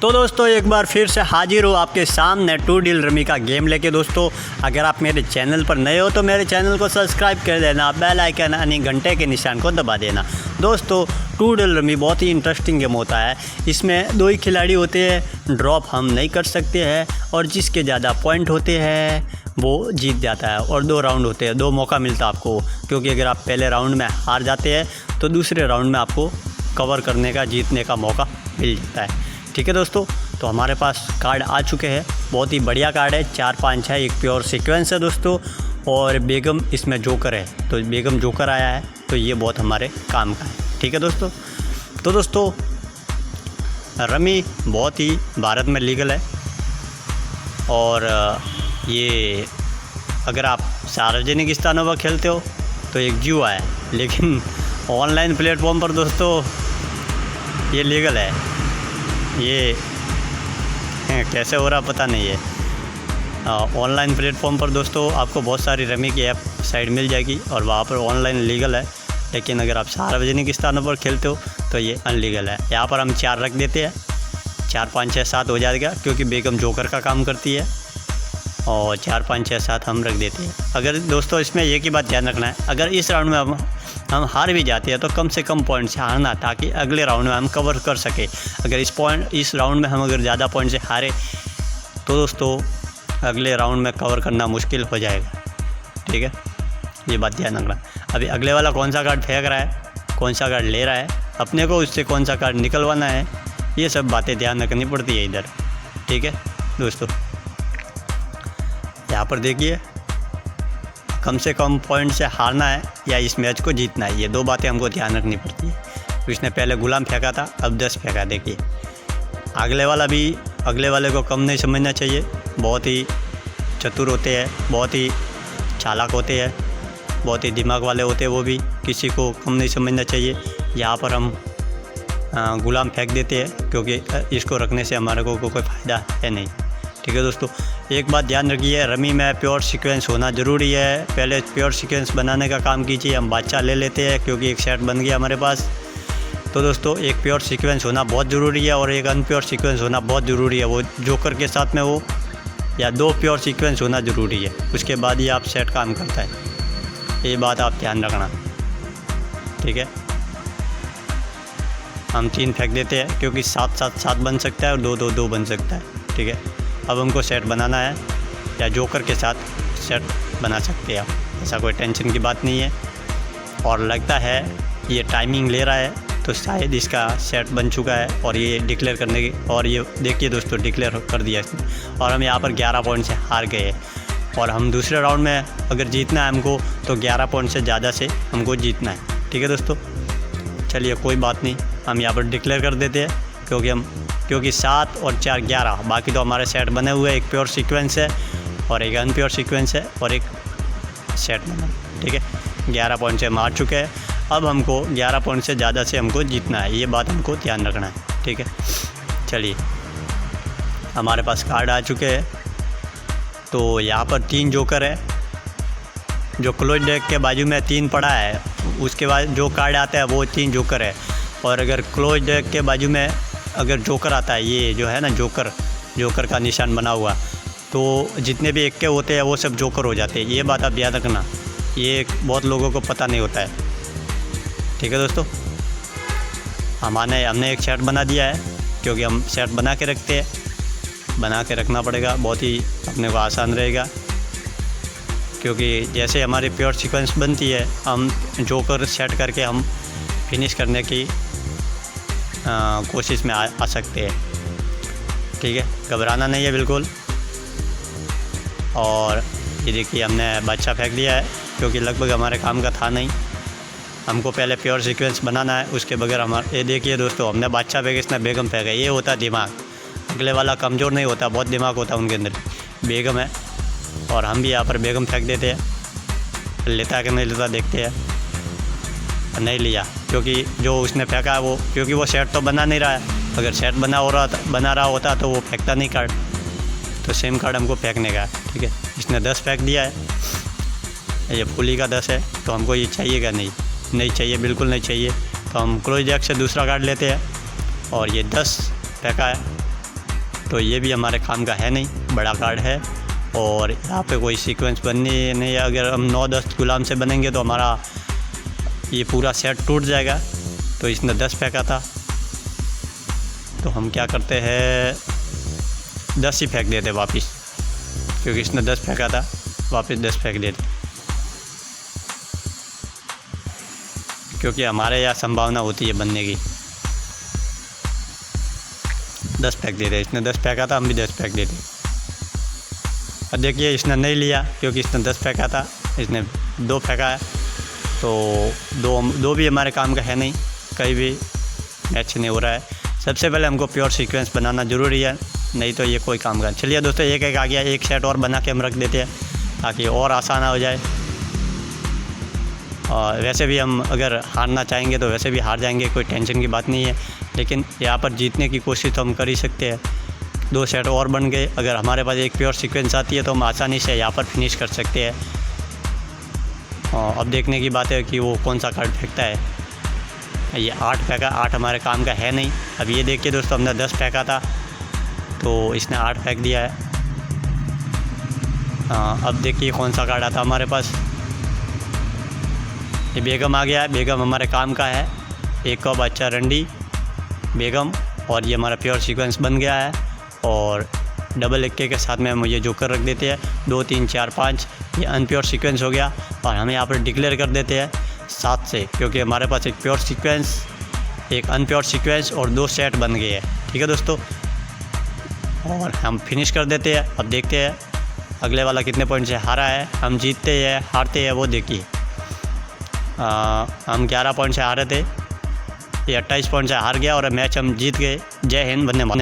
तो दोस्तों एक बार फिर से हाजिर हो आपके सामने टू डील रमी का गेम लेके। दोस्तों अगर आप मेरे चैनल पर नए हो तो मेरे चैनल को सब्सक्राइब कर देना, बेल आइकन यानी घंटे के निशान को दबा देना। दोस्तों टू डील रमी बहुत ही इंटरेस्टिंग गेम होता है। इसमें दो ही खिलाड़ी होते हैं, ड्रॉप हम नहीं कर सकते हैं और जिसके ज़्यादा पॉइंट होते हैं वो जीत जाता है। और 2 राउंड होते हैं, 2 मौका मिलता है आपको, क्योंकि अगर आप पहले राउंड में हार जाते हैं तो दूसरे राउंड में आपको कवर करने का, जीतने का मौका मिल जाता है। ठीक है दोस्तों, तो हमारे पास कार्ड आ चुके हैं, बहुत ही बढ़िया कार्ड है, 4 5 है, एक प्योर सीक्वेंस है दोस्तों। और बेगम इसमें जोकर है, तो बेगम जोकर आया है तो ये बहुत हमारे काम का है। ठीक है दोस्तों, तो दोस्तों रमी बहुत ही भारत में लीगल है और ये अगर आप सार्वजनिक स्थानों पर खेलते हो तो एक जुआ है, लेकिन ऑनलाइन प्लेटफॉर्म पर दोस्तों ये लीगल है। ये कैसे हो रहा पता नहीं है। ऑनलाइन प्लेटफॉर्म पर दोस्तों आपको बहुत सारी रमी की ऐप साइट मिल जाएगी और वहाँ पर ऑनलाइन लीगल है, लेकिन अगर आप सार्वजनिक स्थानों पर खेलते हो तो ये अनलीगल है। यहाँ पर हम 4 रख देते हैं, 4 5 6 7 हो जाएगा, क्योंकि बेगम जोकर का काम करती है और 4 5 6 7 हम रख देते हैं। अगर दोस्तों इसमें एक ही बात ध्यान रखना है, अगर इस राउंड में हम हार भी जाते हैं तो कम से कम पॉइंट से हारना, ताकि अगले राउंड में हम कवर कर सके। अगर इस राउंड में हम अगर ज़्यादा पॉइंट से हारे तो दोस्तों अगले राउंड में कवर करना मुश्किल हो जाएगा। ठीक है, ये बात ध्यान रखना। अभी अगले वाला कौन सा कार्ड फेंक रहा है, कौन सा कार्ड ले रहा है, अपने को उससे कौन सा कार्ड निकलवाना है, ये सब बातें ध्यान रखनी पड़ती है इधर। ठीक है दोस्तों, यहाँ पर देखिए, कम से कम पॉइंट से हारना है या इस मैच को जीतना है, ये 2 बातें हमको ध्यान रखनी पड़ती है। उसने पहले गुलाम फेंका था, अब 10 फेंका। देखिए अगले वाला भी अगले वाले को कम नहीं समझना चाहिए, बहुत ही चतुर होते हैं, बहुत ही चालाक होते हैं, बहुत ही दिमाग वाले होते हैं, वो भी किसी को कम नहीं समझना चाहिए। यहाँ पर हम गुलाम फेंक देते हैं, क्योंकि इसको रखने से हमारे को कोई फ़ायदा है नहीं। ठीक है दोस्तों, एक बात ध्यान रखिए, रमी में प्योर सीक्वेंस होना ज़रूरी है। पहले प्योर सीक्वेंस बनाने का काम कीजिए। हम बादशाह ले लेते हैं क्योंकि एक सेट बन गया हमारे पास। तो दोस्तों एक प्योर सीक्वेंस होना बहुत ज़रूरी है और एक अनप्योर सीक्वेंस होना बहुत ज़रूरी है, वो जोकर के साथ में हो, या 2 प्योर सीक्वेंस होना ज़रूरी है, उसके बाद ही आप सेट काम करता है। ये बात आप ध्यान रखना। ठीक है, हम 3 फेंक देते हैं, क्योंकि 7 7 7 बन सकता है और 2 2 2 बन सकता है। ठीक है, अब हमको सेट बनाना है, या जोकर के साथ सेट बना सकते हैं आप, ऐसा कोई टेंशन की बात नहीं है। और लगता है ये टाइमिंग ले रहा है, तो शायद इसका सेट बन चुका है और ये डिक्लेयर करने की, और ये देखिए दोस्तों डिक्लेयर कर दिया इसने, और हम यहाँ पर 11 पॉइंट से हार गए। और हम दूसरे राउंड में अगर जीतना है हमको, तो 11 पॉइंट से ज़्यादा से हमको जीतना है। ठीक है दोस्तों, चलिए कोई बात नहीं, हम यहाँ पर डिक्लेयर कर देते हैं, क्योंकि 7 और 4 11, बाकी तो हमारे सेट बने हुए हैं। एक प्योर सीक्वेंस है और एक अनप्योर सीक्वेंस है और एक सेट बना। ठीक है, 11 पॉइंट से मार चुके हैं, अब हमको 11 पॉइंट से ज़्यादा से हमको जीतना है, ये बात हमको ध्यान रखना है। ठीक है, चलिए हमारे पास कार्ड आ चुके हैं। तो यहाँ पर 3 जोकर है, जो क्लोज डेक के बाजू में 3 पड़ा है, उसके बाद जो कार्ड आता है वो 3 जोकर है। और अगर क्लोज डेक के बाजू में अगर जोकर आता है, ये जो है ना जोकर का निशान बना हुआ, तो जितने भी एक्के होते हैं वो सब जोकर हो जाते हैं। ये बात आप याद रखना, ये बहुत लोगों को पता नहीं होता है। ठीक है दोस्तों, हमने एक सेट बना दिया है, क्योंकि हम सेट बना के रखते हैं, बना के रखना पड़ेगा, बहुत ही अपने को आसान रहेगा। क्योंकि जैसे हमारी प्योर सीक्वेंस बनती है, हम जोकर सेट करके हम फिनिश करने की कोशिश में आ सकते हैं। ठीक है, घबराना नहीं है बिल्कुल। और ये देखिए हमने बादशाह फेंक दिया है, क्योंकि लगभग हमारे काम का था नहीं, हमको पहले प्योर सीक्वेंस बनाना है, उसके बगैर हमारे। ये देखिए दोस्तों, हमने बादशाह फेंके, इसने बेगम फेंका। ये होता दिमाग, अगले वाला कमज़ोर नहीं होता, बहुत दिमाग होता उनके अंदर। बेगम है और हम भी यहाँ पर बेगम फेंक देते हैं, लेता है कि नहीं लेता देखते हैं। नहीं लिया, क्योंकि जो उसने फेंका है क्योंकि वो सेट तो बना नहीं रहा है। अगर सेट बना रहा होता तो वो फेंकता नहीं कार्ड, तो सेम कार्ड हमको फेंकने का है। ठीक है, इसने 10 फेंक दिया है, ये फुली का 10 है, तो हमको ये चाहिएगा नहीं चाहिए, बिल्कुल नहीं चाहिए। तो हम क्लोज डेक से दूसरा कार्ड लेते हैं और ये 10 फेंका है, तो ये भी हमारे काम का है नहीं, बड़ा कार्ड है। और यहाँ पे कोई सीक्वेंस बननी नहीं है। अगर हम 9-10 गुलाम से बनेंगे तो हमारा ये पूरा सेट टूट जाएगा। तो इसने 10 फेंका था, तो हम क्या करते हैं 10 ही फेंक देते वापस, क्योंकि इसने 10 फेंका था, वापस 10 फेंक देते, क्योंकि हमारे यहाँ संभावना होती है बनने की। 10 फेंक देते, इसने 10 फेंका था, हम भी 10 फेंक देते। और देखिए इसने नहीं लिया, क्योंकि इसने 10 फेंका था, इसने 2 फेंका है। तो दो भी हमारे काम का है नहीं, कहीं भी मैच नहीं हो रहा है। सबसे पहले हमको प्योर सीक्वेंस बनाना ज़रूरी है, नहीं तो ये कोई काम का। चलिए दोस्तों, एक एक आ गया, एक सेट और बना के हम रख देते हैं ताकि और आसान हो जाए। और वैसे भी हम अगर हारना चाहेंगे तो वैसे भी हार जाएंगे, कोई टेंशन की बात नहीं है। लेकिन यहाँ पर जीतने की कोशिश तो हम कर ही सकते हैं। 2 सेट और बन गए। अगर हमारे पास एक प्योर सीक्वेंस आती है तो हम आसानी से यहाँ पर फिनिश कर सकते हैं। अब देखने की बात है कि वो कौन सा कार्ड फेंकता है। ये 8 फेंका, 8 हमारे काम का है नहीं। अब ये देखिए दोस्तों, हमने 10 फेंका था तो इसने 8 फेंक दिया है। अब देखिए कौन सा कार्ड आता हमारे पास। ये बेगम आ गया है। बेगम हमारे काम का है। एक का बच्चा रंडी बेगम, और ये हमारा प्योर सीक्वेंस बन गया है। और डबल इक्के के साथ में हम ये जोकर रख देते हैं। 2 3 4 5 ये अनप्योर सीक्वेंस हो गया। और हम यहाँ पर डिक्लेयर कर देते हैं 7 से, क्योंकि हमारे पास एक प्योर सीक्वेंस, एक अनप्योर सीक्वेंस और 2 सेट बन गए हैं। ठीक है दोस्तों, और हम फिनिश कर देते हैं। अब देखते हैं अगले वाला कितने पॉइंट से हारा है। हम जीतते हैं हारते हैं वो देखिए। हम 11 पॉइंट से हारे थे, ये 28 पॉइंट से हार गया और मैच हम जीत गए। जय हिंद, वंदे मातरम।